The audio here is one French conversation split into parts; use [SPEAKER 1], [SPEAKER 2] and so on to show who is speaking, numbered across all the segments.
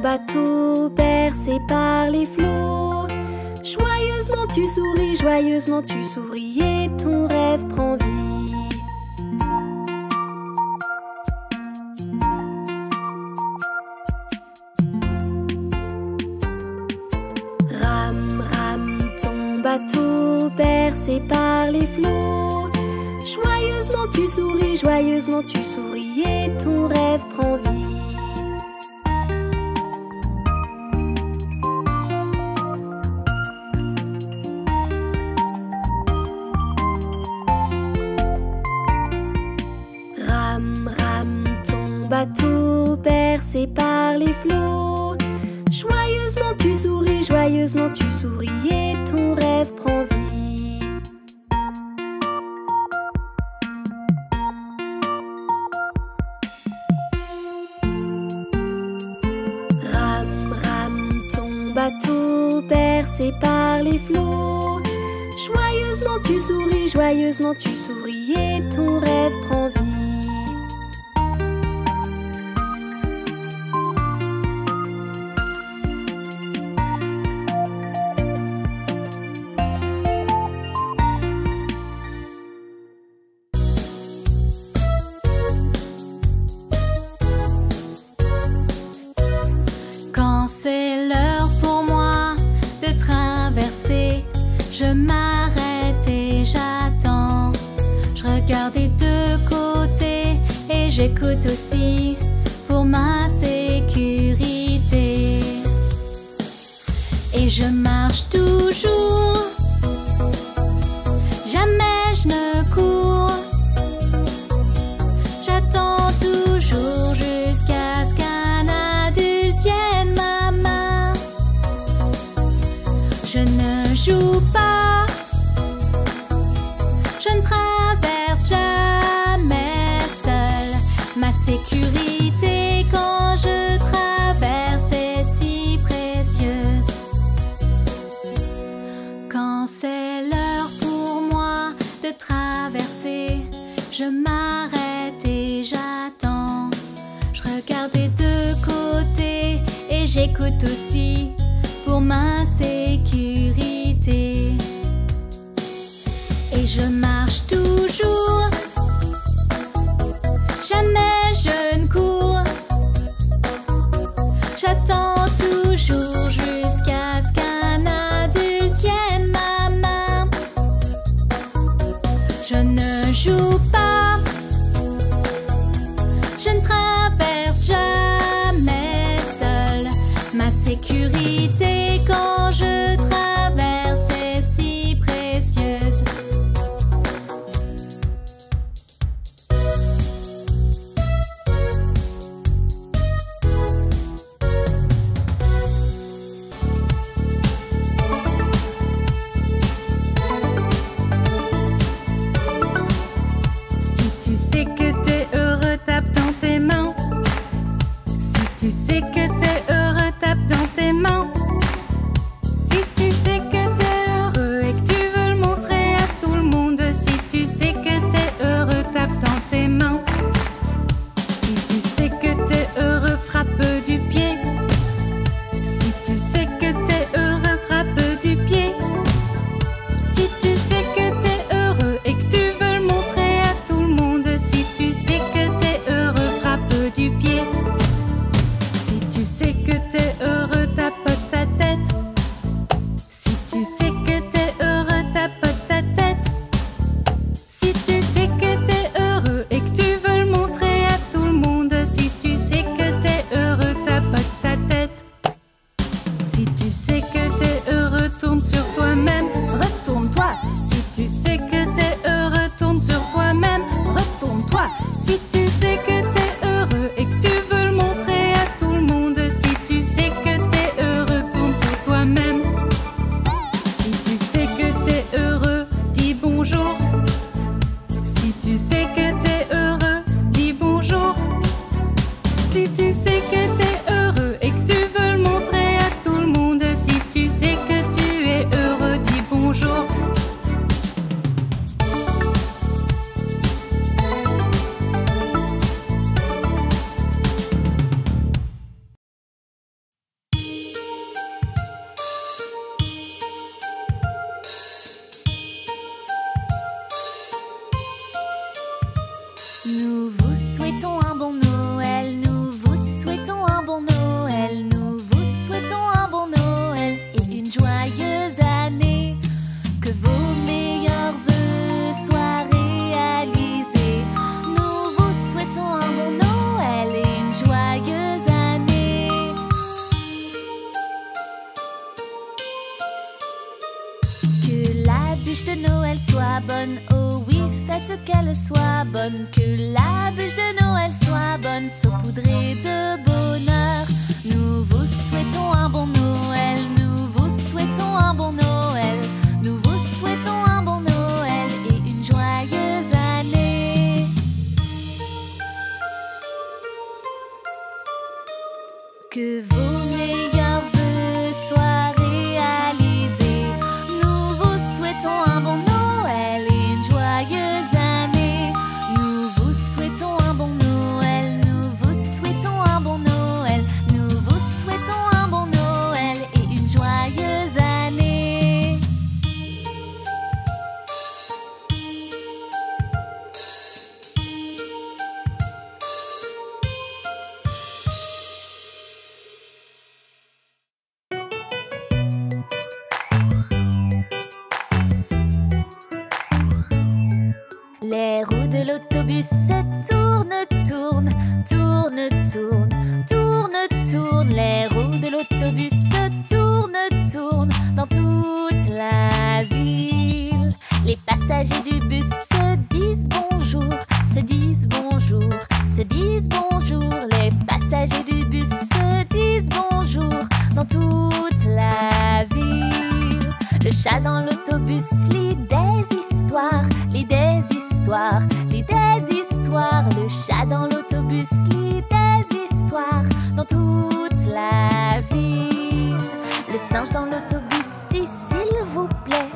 [SPEAKER 1] bateau bercé par les flots. Joyeusement tu souris et ton rêve prend vie. Rame, rame ton bateau bercé par les flots. Joyeusement tu souris et ton rêve prend vie. Rame, rame ton bateau bercé par les flots. Joyeusement tu souris et ton rêve prend vie. Rame, rame ton bateau bercé par les flots. Joyeusement tu souris et ton rêve prend vie.
[SPEAKER 2] Je m'arrête et j'attends. Je regarde des deux côtés et j'écoute aussi pour ma sécurité. Et je marche toujours, jamais je ne cours. J'attends toujours jusqu'à ce qu'un adulte tienne ma main. Je ne joue pas, je ne traverse jamais seule. Ma sécurité quand je traverse est si précieuse. Quand c'est l'heure pour moi de traverser, je m'arrête et j'attends. Je regarde des deux côtés et j'écoute aussi pour ma sécurité. Et je marche toujours, jamais je ne cours. J'attends toujours jusqu'à ce qu'un adulte tienne ma main. Je ne joue pas, je ne traverse jamais seule. Ma sécurité quand je traverse est si précieuse.
[SPEAKER 3] Si tu sais que t'es heureux, tape dans tes mains. Si tu sais que t'es heureux, tape dans tes mains. Si tu sais que t'es heureux et que tu veux le montrer à tout le monde. Si tu sais que t'es heureux, tape dans tes mains. Si tu sais que t'es heureux, frappe du pied. Si tu sais que t'es heureux, frappe du pied. Si tu sais que t'es heureux et que tu veux le montrer à tout le monde. Si tu sais que t'es heureux, frappe du pied. Si tu sais que t'es heureux, tapote ta tête. Si tu sais que t'es heureux, tapote ta tête. Si tu sais que t'es heureux et que tu veux le montrer à tout le monde. Si tu sais que t'es heureux, tapote ta tête. Si tu sais que t'es heureux, tourne sur toi-même, retourne-toi. Si tu sais que t'es heureux, tourne sur toi-même, retourne-toi. Si tu sais que t'es heureux et que tu veux le montrer à tout le monde. Si tu sais que
[SPEAKER 2] bûche de Noël soit bonne. Oh oui, faites qu'elle soit bonne. Que la bûche de Noël soit bonne, saupoudrée de bonheur. Nous vous souhaitons un bon Noël. Nous vous souhaitons un bon Noël. Nous vous souhaitons un bon Noël et une joyeuse année. Que vos meilleurs vœux soient réalisés. Nous vous souhaitons un bon Noël et une joyeuse année. Nous vous souhaitons un bon Noël. Nous vous souhaitons un bon Noël. Nous vous souhaitons un bon Noël et une joyeuse année. Les roues de l'autobus se tournent, tournent, tournent, tournent, tournent, tournent. Les roues de l'autobus se tournent, tournent dans toute la ville. Les passagers du bus se disent bonjour, se disent bonjour, se disent bonjour. Les passagers du bus se disent bonjour dans toute la ville. Le chat dans l'autobus lit des histoires, lit des histoires, lit des histoires. Le chat dans l'autobus lit des histoires dans toute la ville. Le singe dans l'autobus dit s'il vous plaît,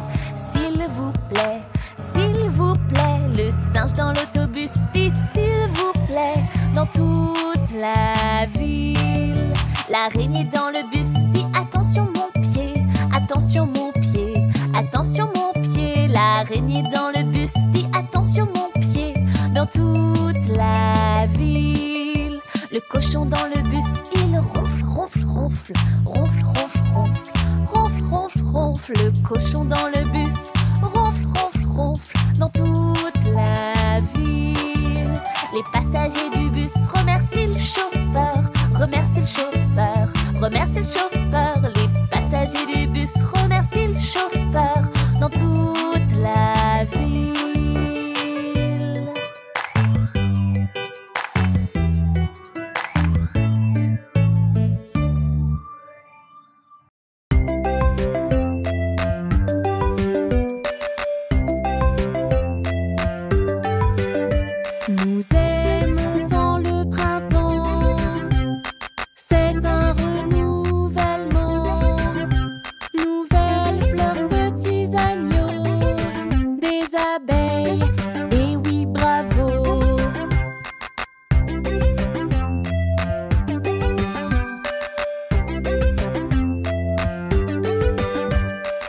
[SPEAKER 2] s'il vous plaît, s'il vous plaît. Le singe dans l'autobus dit s'il vous plaît dans toute la ville. L'araignée dans le bus dit attention mon pied, attention mon pied, attention mon pied. L'araignée dans le bus dit attention mon pied dans toute la ville. Le cochon dans le bus il ronfle, ronfle, ronfle, ronfle, ronfle, ronfle, ronfle, ronfle, ronfle. Le cochon dans le bus ronfle, ronfle, ronfle dans toute la ville. Les passagers du bus remercient le chauffeur, remercient le chauffeur, remercient le chauffeur. Les passagers du bus remercient le chauffeur dans toute la ville.
[SPEAKER 3] Nous aimons tant le printemps, c'est un renouvellement. Nouvelles fleurs, petits agneaux, des abeilles, et oui bravo.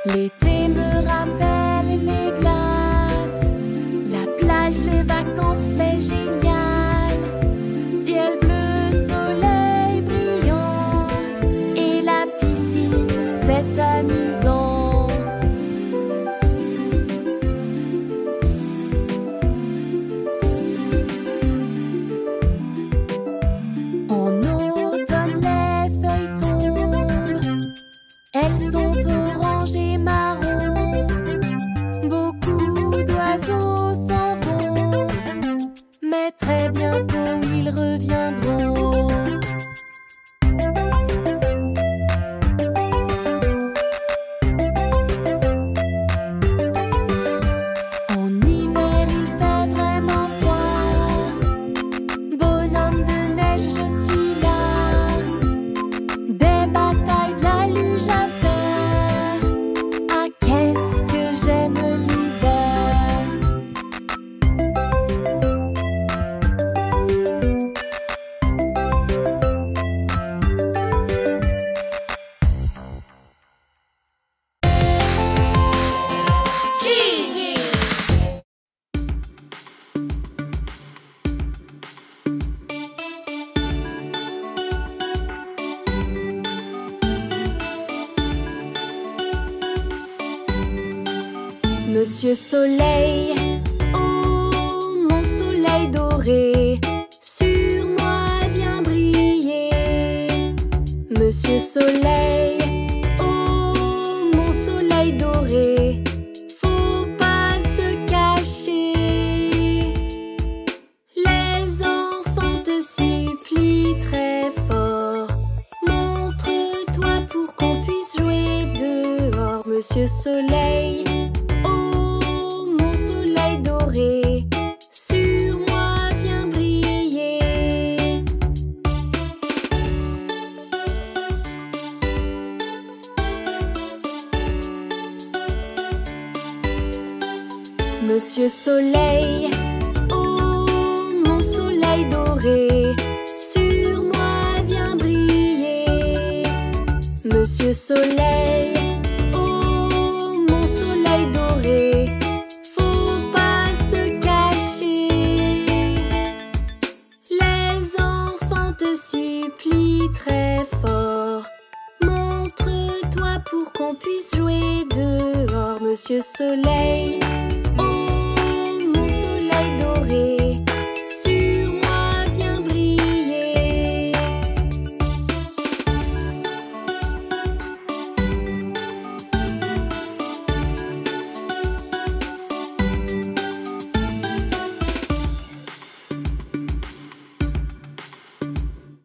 [SPEAKER 3] L'été me rappelle les glaces, la plage, les vacances, c'est génial. Ciel bleu, soleil brillant, et la piscine, c'est amusant. En automne, les feuilles tombent, elles sont oranges et marron. Beaucoup d'oiseaux s'en vont, mais très bientôt ils reviendront. En hiver, il fait vraiment froid. Bonhomme de neige, je suis là. Des batailles, de la luge à faire. Ah, qu'est-ce que j'aime l'hiver. Monsieur Soleil, oh mon soleil doré, sur moi viens briller. Monsieur Soleil, oh mon soleil doré, faut
[SPEAKER 1] Monsieur Soleil, oh mon soleil doré, sur moi viens briller. Monsieur Soleil, oh mon soleil doré, sur moi viens briller. Monsieur Soleil, oh mon soleil doré, faut pas se cacher. Les enfants te supplient très fort, montre-toi pour qu'on puisse jouer dehors. Monsieur Soleil, sur moi viens briller.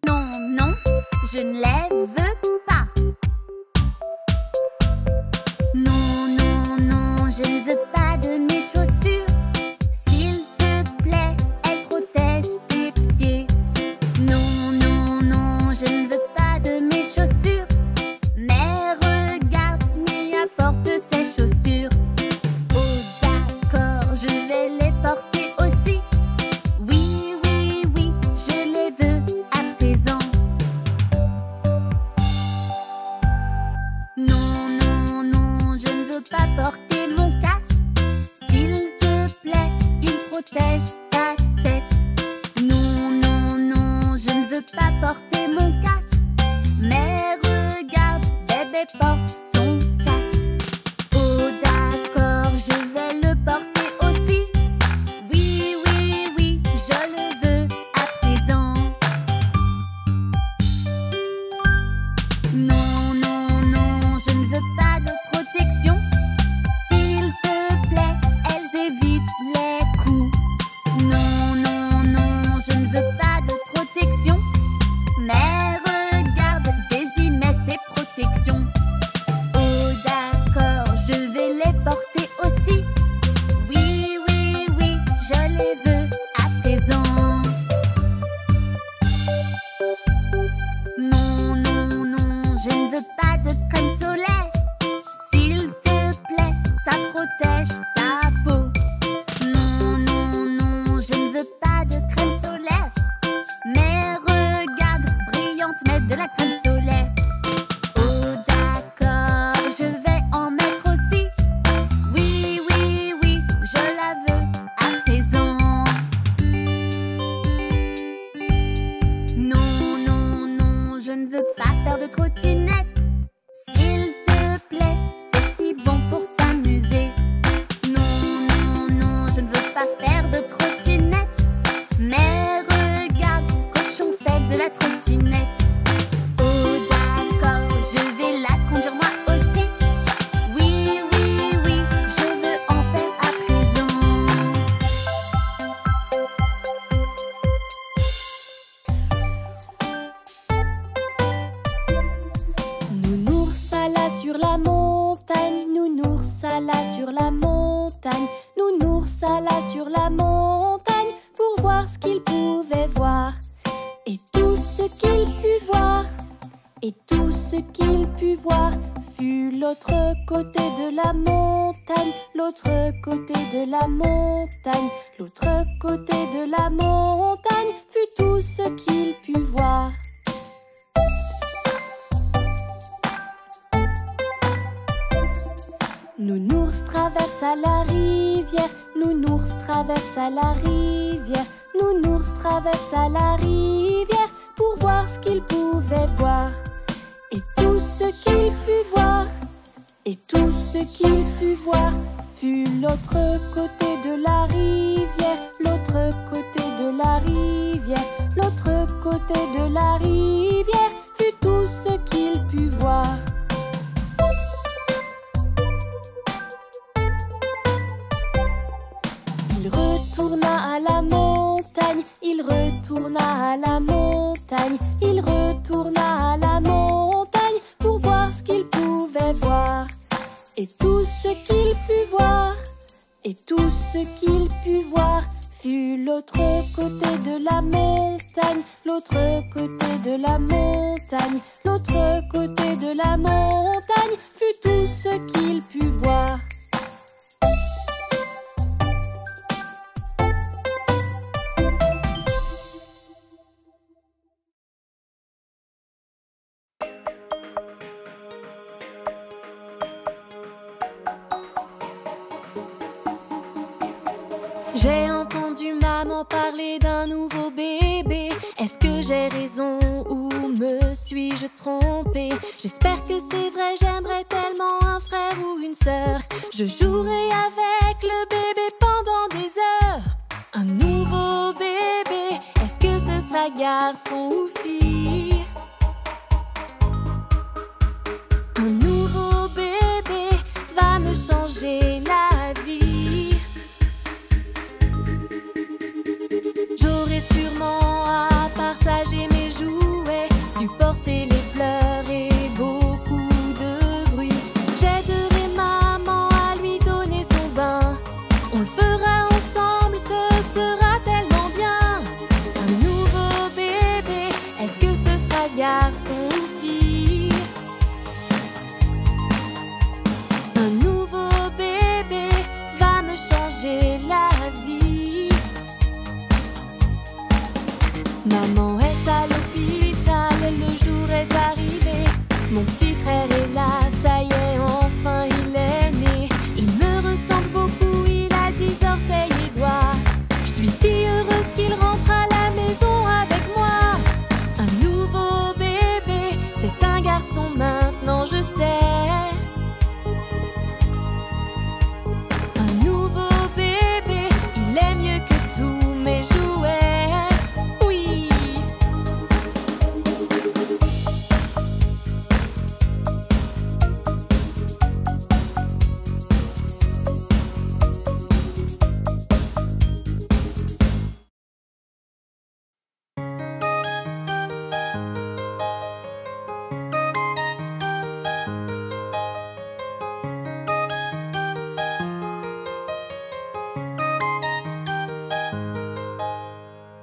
[SPEAKER 2] Non, non, je ne les veux pas. Non, non, non, je ne veux pas de mes chaussures. S'il te plaît, elles protègent tes pieds. Non, non, non, je ne veux pas de mes chaussures. Mais regarde, Mia porte ses chaussures. Oh d'accord, je vais les porter aussi. Oui, oui, oui, je les veux à présent. Non, non, non, je ne veux pas porter mon casque. S'il te plaît, il protège ta tête. Non, non, non, je ne veux pas porter mon casque. Mais regarde, bébé porte son casque. Oh d'accord, je vais le porter aussi. Oui, oui, oui, je le veux à présent. Non, non, non, je ne veux pas de protection. S'il te plaît, elles évitent les coups. Non, non, non, je ne veux pas de protection. Mais regarde, Daisy met ses protections. Oh d'accord, je vais les porter aussi. Oui, oui, oui, je les veux à présent. Non, non, non, je ne veux pas de crème solaire. S'il te plaît, ça protège ta peau. Non, non, non, je ne veux pas de crème solaire. Mais regarde, Brillante met de la crème solaire. Oh d'accord, je vais en mettre aussi. Oui, oui, oui, je la veux à présent. Non, non, non, je ne veux pas faire de trottinette. S'il te plaît, c'est si bon pour s'amuser. Non, non, non, je ne veux pas faire de trottinette. Mais regarde, Cochon fait de la trottinette. Oh d'accord, je vais la conduire moi aussi. Oui, oui, oui, je veux en faire à présent.
[SPEAKER 1] Nounours alla sur la montagne, nounours alla sur la montagne, nounours alla sur la montagne pour voir ce qu'il pouvait voir. Et tout ce qu'il put voir, et tout ce qu'il put voir fut l'autre côté de la montagne, l'autre côté de la montagne, l'autre côté de la montagne fut tout ce qu'il put voir. Nounours traversa la rivière, nounours traversa la rivière, nounours traversa la rivière pour voir ce qu'il pouvait voir. Et tout ce qu'il put voir, et tout ce qu'il put voir fut l'autre côté de la rivière, l'autre côté de la rivière, l'autre côté de la rivière fut tout ce qu'il put voir. Il retourna à la montagne, il retourna à la montagne, il retourna à la montagne pour voir ce qu'il pouvait voir. Et tout ce qu'il put voir, et tout ce qu'il put voir fut l'autre côté de la montagne, l'autre côté de la montagne, l'autre côté de la montagne fut tout ce qu'il put voir.
[SPEAKER 2] J'ai entendu maman parler d'un nouveau bébé. Est-ce que j'ai raison ou me suis-je trompée? J'espère que c'est vrai, j'aimerais tellement un frère ou une sœur. Je jouerai avec le bébé pendant des heures. Un nouveau bébé, est-ce que ce sera garçon ou fille? Un nouveau bébé va me changer la vie. J'aurai sûrement à partager mes jouets, supporter les pleurs et beaucoup de bruit. J'aiderai maman à lui donner son bain. On le fera ensemble, ce sera tellement bien. Un nouveau bébé, est-ce que ce sera garçon ou fille? Un nouveau bébé va me changer la vie. Maman est à l'hôpital, le jour est arrivé. Mon petit frère est là, ça y est, enfin il est né. Il me ressemble beaucoup, il a 10 orteils et doigts. Je suis si heureuse qu'il rentre à la maison avec moi. Un nouveau bébé, c'est un garçon maintenant, je sais. Un nouveau bébé, il est mieux que tous mes jouets. Oui.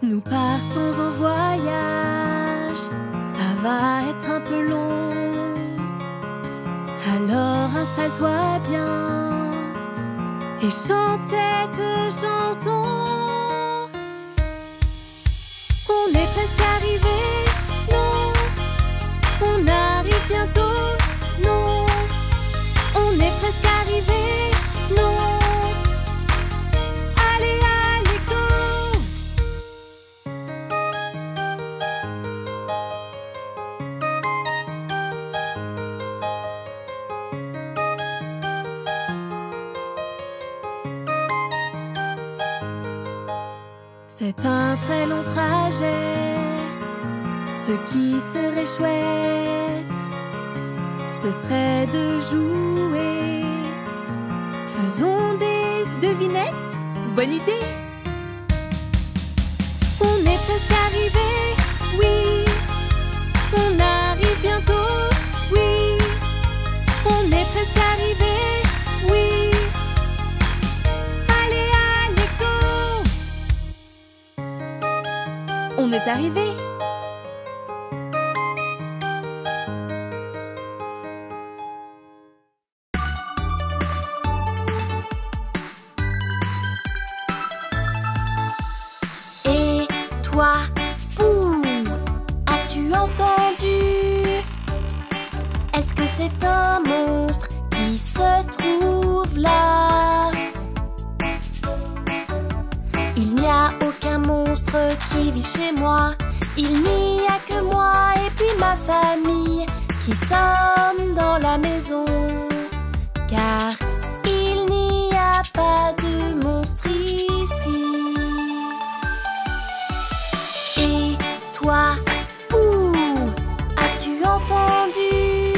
[SPEAKER 2] Nous partons en voyage, ça va être un peu long. Alors installe-toi bien et chante cette chanson. On est presque arrivé, non. On arrive bientôt, non. On est presque arrivé, non. Allez, allez, go! C'est un très long trajet. Ce qui serait chouette, ce serait de jouer. Faisons des devinettes. Bonne idée. On est presque arrivé, oui. On arrive bientôt, oui. On est presque arrivé, oui. Allez, allez, go! On est arrivé. Et toi, boum, as-tu entendu? Est-ce que c'est un monstre qui se trouve là? Il n'y a aucun monstre qui vit chez moi. Il n'y a que moi et puis ma famille qui sommes dans la maison. Car il n'y a pas de monstre ici. Et toi, où as-tu entendu?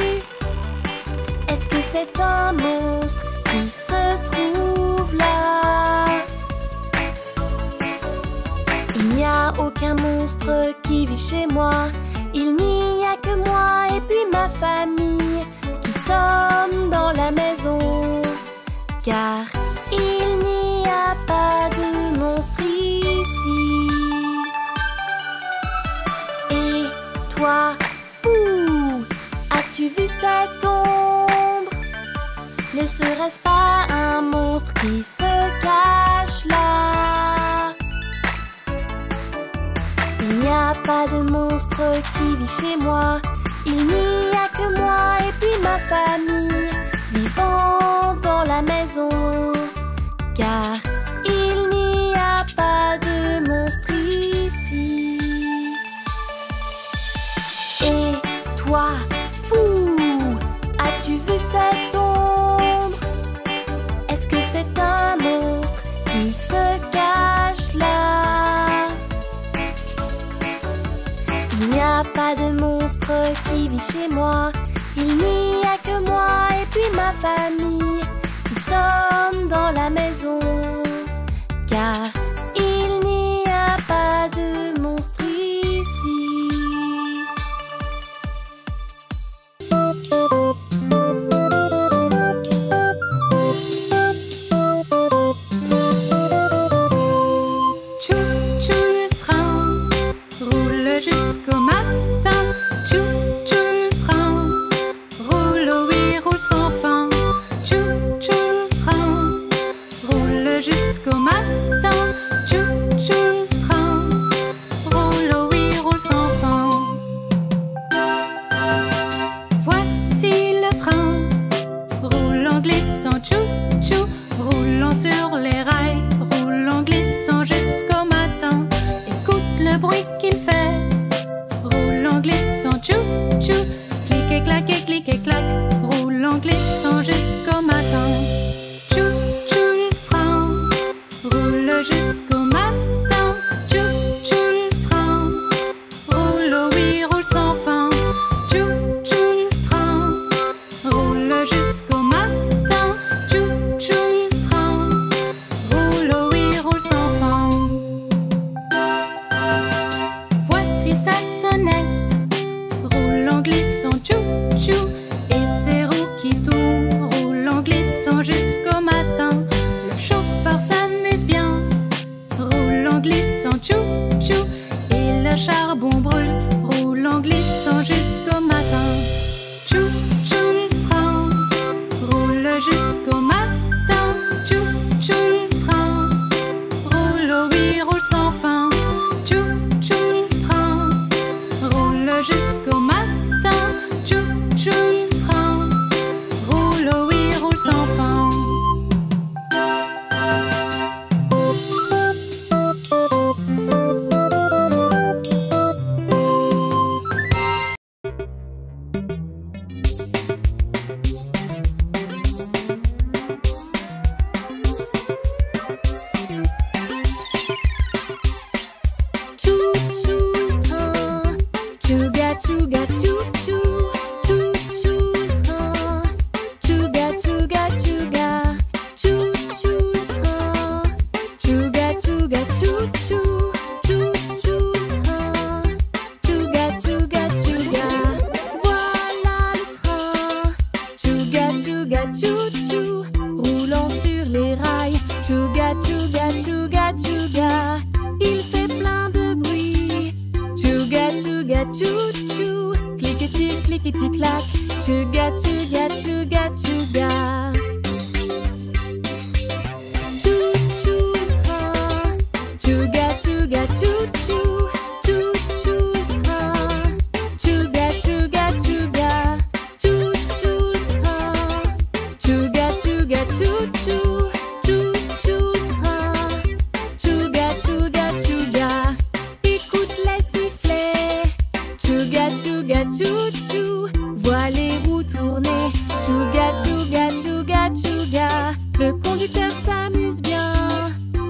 [SPEAKER 2] Est-ce que c'est un monstre qui se trouve là? Il n'y a aucun monstre qui vit chez moi. Il n'y a que moi et puis ma famille qui sommes dans la maison.
[SPEAKER 1] car il n'y a pas de monstre ici. Et toi, Pou, as-tu vu cette ombre? Ne serait-ce pas un monstre qui se cache là? Il n'y a pas de monstre qui vit chez moi. Il n'y a que moi et puis ma famille vivant dans la maison. Car il n'y a pas de monstre ici. Et toi, Pou, as-tu vu cette ombre? Est-ce que c'est un monstre qui se cache là? Il n'y a pas de monstre qui vit chez moi. Il n'y a que moi et puis ma famille qui sommes dans la maison. Car il n'y a pas de monstre ici.
[SPEAKER 3] Tchou-tchou le train roule jusqu'au matin. Tchou-tchou le train roule, oh oui, roule sans fin. Tchou-tchou le train roule jusqu'au matin. Tchou-tchou le train roule, oh oui, roule sans fin. Voici le train roule en glissant. Tchou-tchou, roulant sur les rails, roule en glissant jusqu'au matin. Écoute le bruit qu'il fait, roule en glissant. Tchou-tchou, clic et clac et clic et clac, roule en glissant jusqu'au matin. Tchou-tchou le train roule jusqu'au matin. Tchou-tchou le train roule, oh oui, roule sans fin. Tchou-tchou le train roule jusqu'au matin. Tchou-tchou le train roule, oh oui, roule sans fin. Voici sa sonnette, roule en glissant. Tchou-tchou, et ses roues qui tournent, roule en glissant jusqu'au matin. Le chauffeur s'amuse bien, roule en glissant. Tchou-tchou, et le charbon brûle, roule en glissant jusqu'au matin. Tchou-tchou le train roule jusqu'au matin. Tchou-tchou le train roule, oh oui, roule sans fin. Tchou-tchou le train roule jusqu'au matin. Tchou-tchou le train roule, oh oui, roule sans fin.
[SPEAKER 1] Chou-chou le train, tchouga tchouga chou-chou. Chou-chou le train, tchouga tchouga tchouga. Chou-chou le train, tchouga tchouga chou-chou. Chou-chou le train, tchouga tchouga tchouga. Voilà le train, tchouga tchouga chou-chou, roulant sur les rails. Tchouga tchouga tchouga tchouga. Il fait plein de bruit. Tchouga tchouga chou-chou, cliquetis cliquetis clac. Tchouga tchouga tchouga tchouga. Chou-chou le train, tchouga tchouga chou-chou. Chou-chou le train, tchouga tchouga tchouga. Chou-chou le train, tchouga tchouga chou-chou. Chou-chou le train, tchouga tchouga tchouga. Écoute les sifflets, tchouga tchouga chou-chou. Vois les roues tourner, tchouga tchouga tchouga tchouga. Le conducteur s'amuse bien,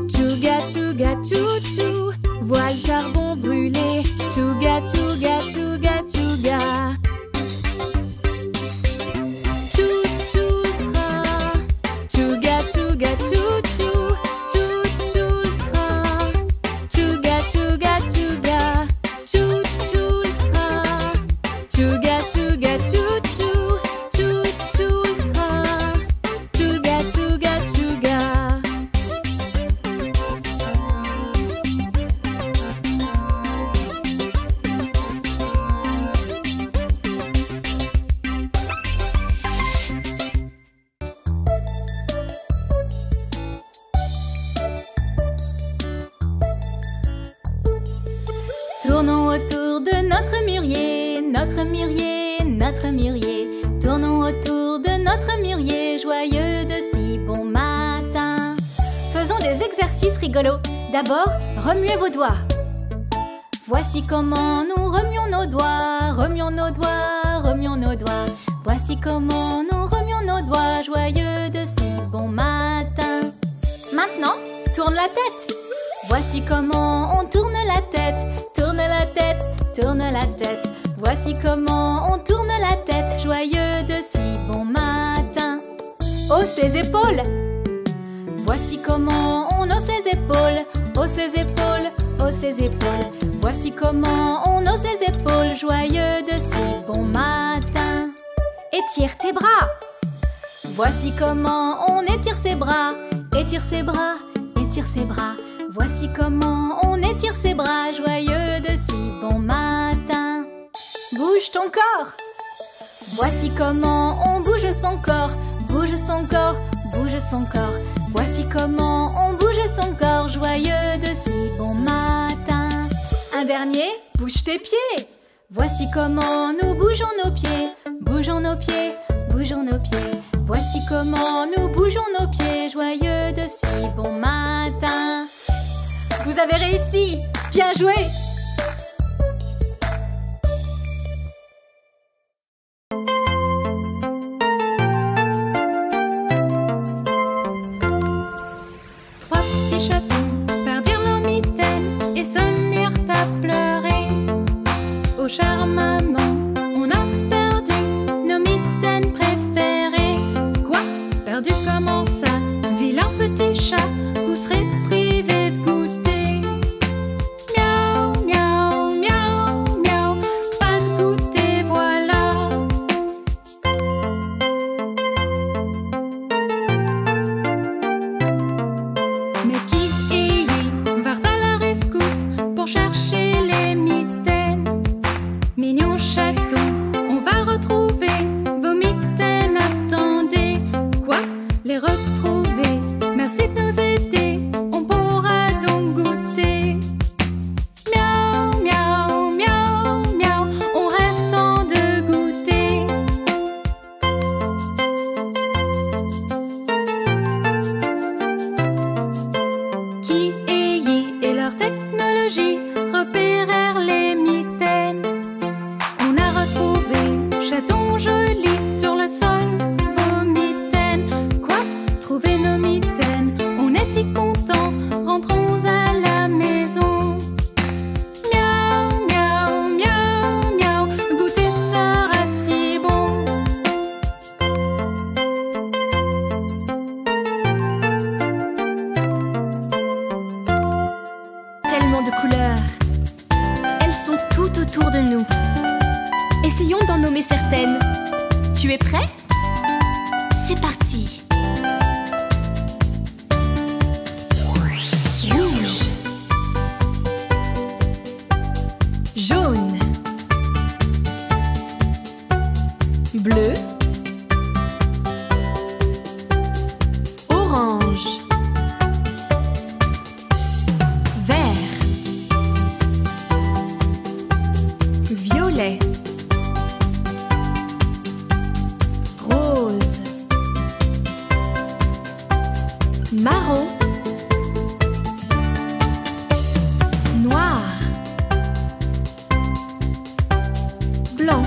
[SPEAKER 1] tchouga tchouga chou-chou. Vois le charbon brûler, tchouga tchouga tchouga tchouga. Chou-chou le train, tchouga tchouga chou-chou. Chou-chou le train, tchouga tchouga tchouga. Chou-chou le train, tchouga tchouga chou-chou.
[SPEAKER 2] notre mûrier, notre mûrier, notre mûrier. Tournons autour de notre mûrier, joyeux de si bon matin. Faisons des exercices rigolos. D'abord, remuez vos doigts. Voici comment nous remuons nos doigts, remuons nos doigts, remuons nos doigts. Voici comment nous remuons nos doigts, joyeux de si bon matin. Maintenant, tourne la tête. Voici comment on tourne la tête, tourne la tête, tourne la tête. Voici comment on tourne la tête, joyeux de si bon matin. Hausse les épaules. Voici comment on hausse les épaules, hausse les épaules, hausse les épaules. Voici comment on hausse les épaules, joyeux de si bon matin. Étire tes bras. Voici comment on étire ses bras, étire ses bras, étire ses bras. Voici comment on étire ses bras, joyeux de si bon matin. Bouge ton corps. Voici comment on bouge son corps, bouge son corps, bouge son corps. Voici comment on bouge son corps, joyeux de si bon matin. Un dernier, bouge tes pieds. Voici comment nous bougeons nos pieds, bougeons nos pieds, bougeons nos pieds. Voici comment nous bougeons nos pieds, joyeux de si bon matin. Vous avez réussi, bien joué!
[SPEAKER 3] Trois petits chatons perdirent leur mitaine et se mirent à pleurer. Oh chère maman, on a perdu nos mitaines préférées. Quoi? Perdu comment ça? Vilain petit chat, vous serez privé de goûter. Miaou, miaou, miaou, miaou, pas de goûter, voilà. Mais qui et Yi vinrent à la rescousse pour chercher les mitaines. Mignon chaton, on va retrouver vos mitaines, attendez. Quoi? Les retrouver? Merci de nous aider, on pourra donc goûter. Miaou, miaou, miaou, miaou, on rêve tant de goûter. Qui et Yi et leur technologie repérèrent les mitaines. On a retrouvé chaton joli sur le sol, vos mitaines. Quoi? Trouver nos mitaines, on est si content, rentrons à la maison. Miaou, miaou, miaou, miaou, goûter sera si bon.
[SPEAKER 1] Tellement de couleurs. Elles sont tout autour de nous. Essayons d'en nommer certaines. Tu es prêt? C'est parti. Rouge, jaune, bleu, orange, vert, violet, rose, marron, noir, blanc,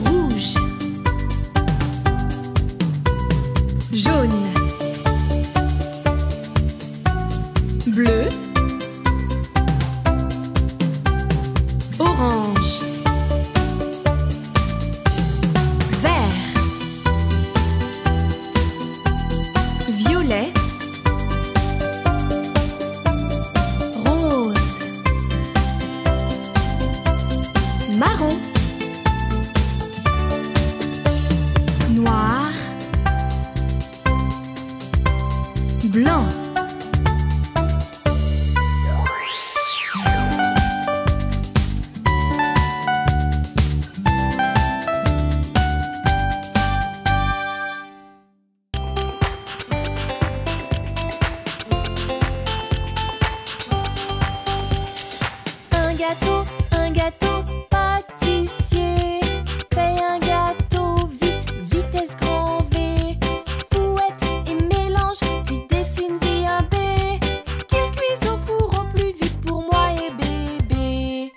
[SPEAKER 1] rouge, jaune, bleu, orange, vert, violet, rose, marron, noir, blanc. gâteau pâtissier. Fais un gâteau vite, vitesse grand V. Fouette et mélange, puis dessine-y un B. Qu'il cuise au four au plus vite pour moi et bébé.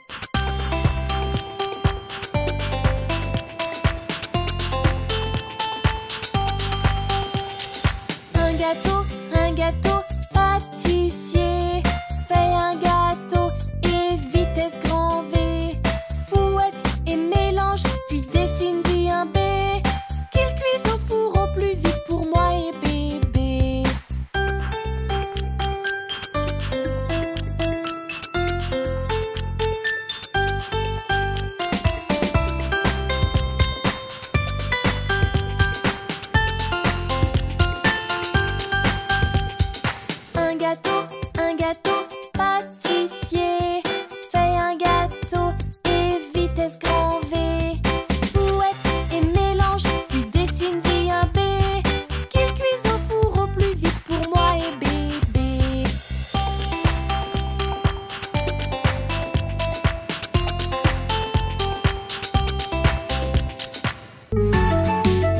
[SPEAKER 1] Un gâteau pâtissier. Fais un gâteau et vitesse grand V. Fouette et mélange, puis dessine-y un B. Qu'il cuise au four au plus vite pour moi et bébé. Un gâteau pâtissier. Fais un gâteau et vitesse grand V. Fouette et mélange, puis dessine-y un B. Qu'il cuise au four au plus vite pour moi et bébé.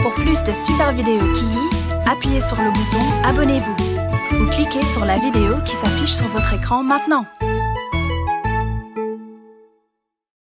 [SPEAKER 4] Pour plus de super vidéos Kiyi, appuyez sur le bouton Abonnez-vous ou cliquez sur la vidéo qui s'affiche sur votre écran maintenant.